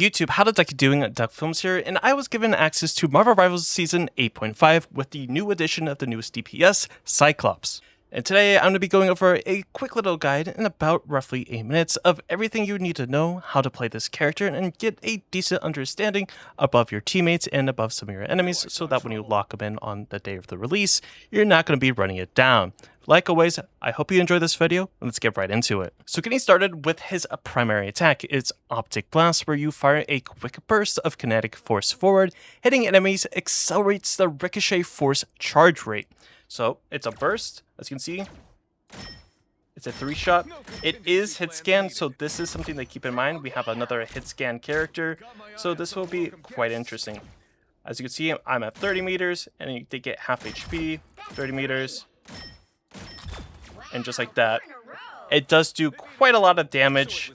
YouTube, how the duck doing? Duck Films here, and I was given access to Marvel Rivals Season 8.5 with the new edition of the newest DPS, Cyclops. And today I'm going to be going over a quick little guide in about roughly 8 minutes of everything you need to know how to play this character and get a decent understanding above your teammates and above some of your enemies so that when you lock them in on the day of the release, you're not going to be running it down. Like always, I hope you enjoy this video, and let's get right into it. So getting started with his primary attack is Optic Blast, where you fire a quick burst of kinetic force forward, hitting enemies accelerates the Ricochet force charge rate. So it's a burst, as you can see. It's a 3-shot. It is hit scan, so this is something to keep in mind. We have another hit scan character, so this will be quite interesting. As you can see, I'm at 30 meters, and they get half HP, 30 meters. And just like that, it does do quite a lot of damage.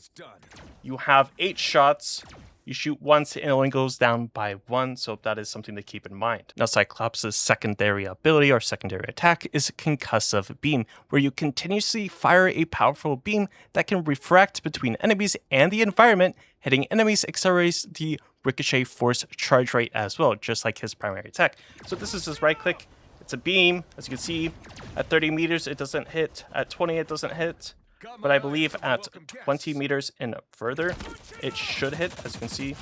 You have 8 shots. You shoot once and it only goes down by 1, so that is something to keep in mind. Now, Cyclops' secondary ability or secondary attack is Concussive Beam, where you continuously fire a powerful beam that can refract between enemies and the environment. Hitting enemies accelerates the Ricochet force charge rate as well, just like his primary attack. So this is his right click. It's a beam, as you can see. At 30 meters, it doesn't hit. At 20, it doesn't hit. But I believe at 20 meters and further, it should hit. As you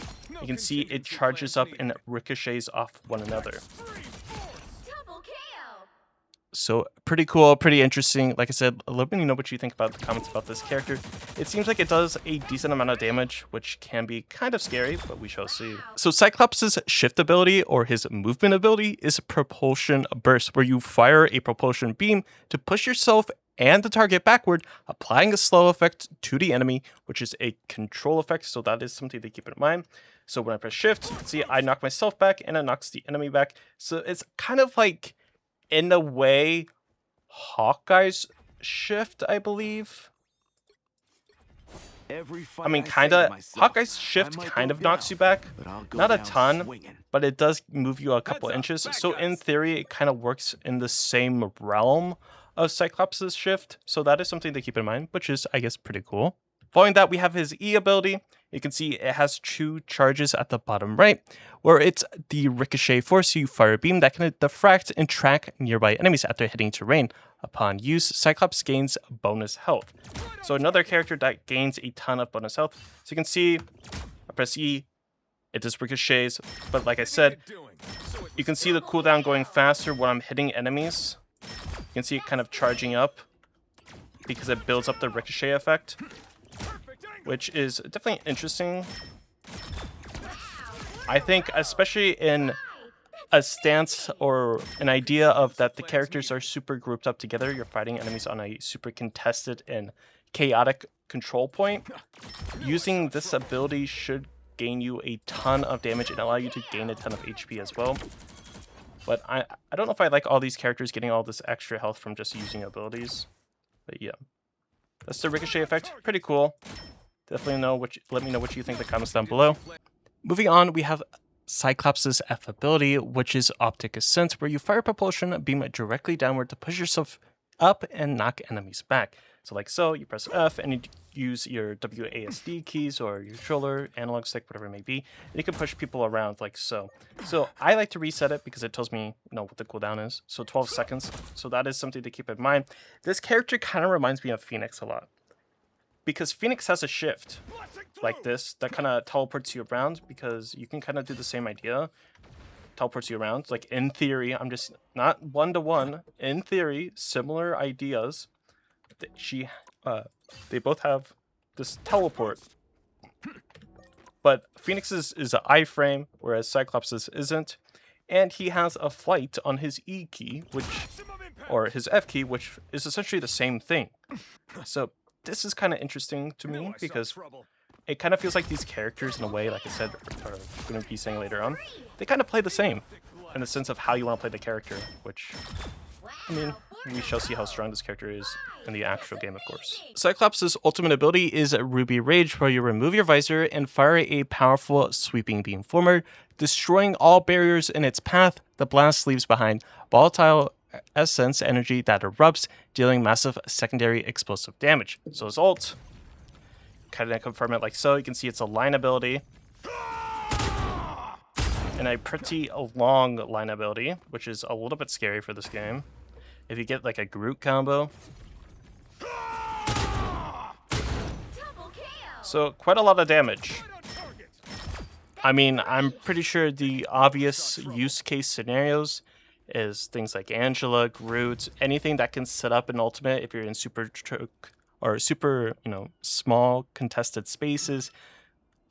can see it charges up and ricochets off one another. So pretty cool, pretty interesting. Like I said, let me know what you think about the comments about this character. It seems like it does a decent amount of damage, which can be kind of scary, but we shall see. So Cyclops' shift ability or his movement ability is Propulsion Burst, where you fire a propulsion beam to push yourself and the target backward, applying a slow effect to the enemy, which is a control effect, so that is something to keep in mind. So when I press shift, you can see I knock myself back and it knocks the enemy back. So it's kind of like, in a way, Hawkeye's shift, I believe. I mean, kinda. Hawkeye's shift kind of knocks you back. Not a ton, but it does move you a couple inches. So in theory, it kind of works in the same realm of Cyclops' shift. So that is something to keep in mind, which is, I guess, pretty cool. Following that, we have his E ability. You can see it has 2 charges at the bottom right, where it's the Ricochet force. You fire a beam that can diffract and track nearby enemies after hitting terrain. Upon use, Cyclops gains bonus health. So another character that gains a ton of bonus health. So you can see, I press E, it just ricochets. But like I said, you can see the cooldown going faster when I'm hitting enemies. You can see it kind of charging up because it builds up the ricochet effect, which is definitely interesting. I think, especially in a stance or an idea of that the characters are super grouped up together, you're fighting enemies on a super contested and chaotic control point, using this ability should gain you a ton of damage and allow you to gain a ton of HP as well. But I don't know if I like all these characters getting all this extra health from just using abilities. But yeah, that's the ricochet effect. Pretty cool. Definitely let me know what you think in the comments down below. Moving on, we have Cyclops' F ability, which is Optic Ascent, where you fire propulsion beam directly downward to push yourself up and knock enemies back. So like so, you press F and you use your WASD keys or your controller, analog stick, whatever it may be, and you can push people around like so. So I like to reset it because it tells me, what the cooldown is. So 12 seconds. So that is something to keep in mind. This character kind of reminds me of Phoenix a lot, because Phoenix has a shift like this that kind of teleports you around, because you can kind of do the same idea. Teleports you around. Like in theory, I'm just not one-to-one. In theory, similar ideas. They both have this teleport. But Phoenix's is an iframe, whereas Cyclops's isn't. And he has a flight on his E key, or his F key, which is essentially the same thing. So this is kind of interesting to me because it kind of feels like these characters, in a way, like I said, or I'm going to be saying later on, they kind of play the same in the sense of how you want to play the character, which, I mean, we shall see how strong this character is in the actual game, of course. Cyclops' ultimate ability is Ruby Rage, where you remove your visor and fire a powerful sweeping beam forward, destroying all barriers in its path. The blast leaves behind volatile essence energy that erupts, dealing massive secondary explosive damage. So his ult, kind of confirm it like so. You can see it's a line ability. and a pretty long line ability, which is a little bit scary for this game. If you get like a Groot combo. So quite a lot of damage. I mean, I'm pretty sure the obvious use case scenarios is things like Angela, Groot, anything that can set up an ultimate if you're in super small contested spaces,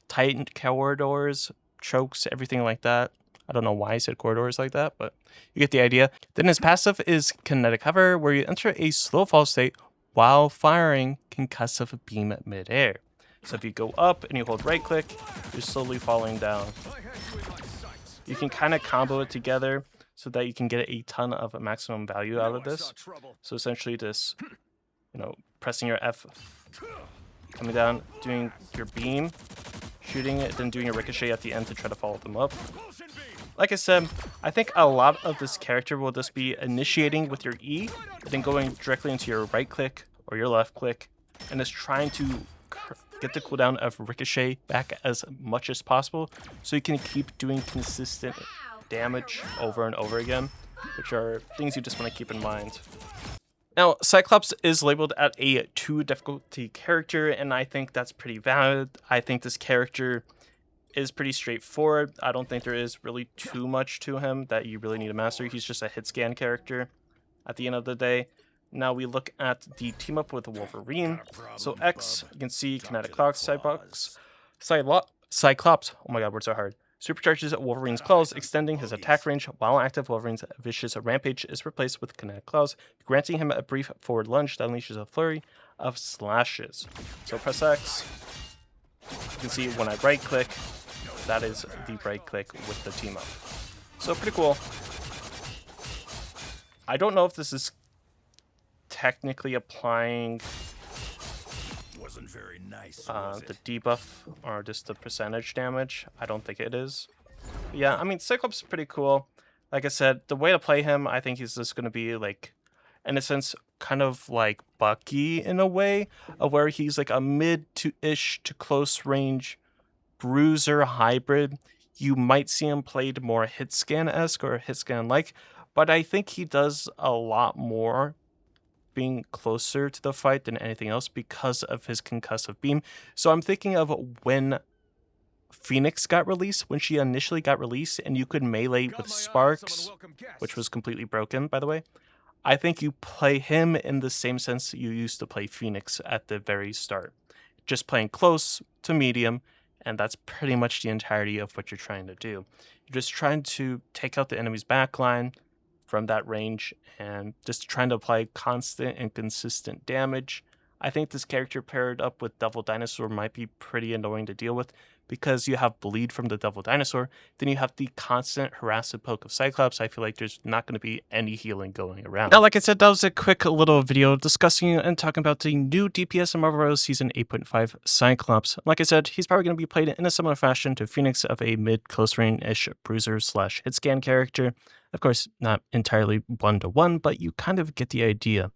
tight corridors, chokes, everything like that. I don't know why I said corridors like that, but you get the idea. Then his passive is Kinetic Hover, where you enter a slow fall state while firing concussive beam midair. So if you go up and you hold right click, you're slowly falling down. You can kind of combo it together so that you can get a ton of maximum value out of this. So essentially just, pressing your F, coming down, doing your beam, shooting it, then doing a ricochet at the end to try to follow them up. Like I said, I think a lot of this character will just be initiating with your E, then going directly into your right click or your left click, and just trying to get the cooldown of Ricochet back as much as possible so you can keep doing consistent damage over and over again, which are things you just want to keep in mind. Now, Cyclops is labeled at a 2 difficulty character, and I think that's pretty valid. I think this character is pretty straightforward. I don't think there is really too much to him that you really need to master. He's just a hit scan character at the end of the day. Now we look at the team up with Wolverine. So X, you can see Kinetic Clock, Cyclops. Oh my god, words are hard. Supercharges Wolverine's claws, extending his attack range. While active, Wolverine's vicious rampage is replaced with Kinetic Claws, granting him a brief forward lunge that unleashes a flurry of slashes. So press X. You can see when I right click, that is the right click with the team up. So pretty cool. I don't know if this is technically applying very nice, the debuff or just the percentage damage. I don't think it is. But yeah, I mean, Cyclops is pretty cool. Like I said, the way to play him, I think he's just going to be like, in a sense, kind of like Bucky in a way, of where he's like a mid-to-ish to close range bruiser hybrid. You might see him played more hit scan-esque or hit scan-like, but I think he does a lot more being closer to the fight than anything else because of his concussive beam. So I'm thinking of when Phoenix got released, when she initially got released, and you could melee with Sparks, which was completely broken, by the way. I think you play him in the same sense you used to play Phoenix at the very start. Just playing close to medium, and that's pretty much the entirety of what you're trying to do. You're just trying to take out the enemy's backline from that range and just trying to apply constant and consistent damage. I think this character paired up with Devil Dinosaur might be pretty annoying to deal with because you have bleed from the Devil Dinosaur, then you have the constant harassment poke of Cyclops. I feel like there's not going to be any healing going around. Now, like I said, that was a quick little video discussing and talking about the new DPS in Marvel Rivals Season 8.5 Cyclops. Like I said, he's probably going to be played in a similar fashion to Phoenix, of a mid-close range-ish bruiser / hit scan character. Of course, not entirely one-to-one, but you kind of get the idea.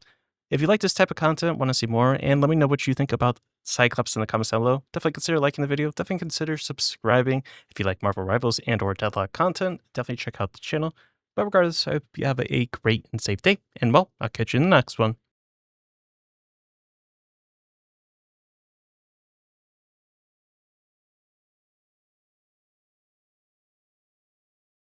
If you like this type of content, want to see more, and let me know what you think about Cyclops in the comments down below, definitely consider liking the video, definitely consider subscribing. If you like Marvel Rivals and or Deadlock content, definitely check out the channel. But regardless, I hope you have a great and safe day, and well, I'll catch you in the next one.